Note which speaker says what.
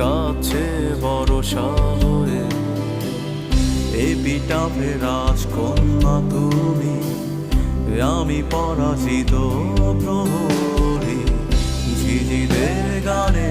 Speaker 1: কাছে ভরসা হয়ে এপিটাফে রাজকন্যা তুমি, আমি পরাজিত প্রহরী। ঝিঝিদের গানে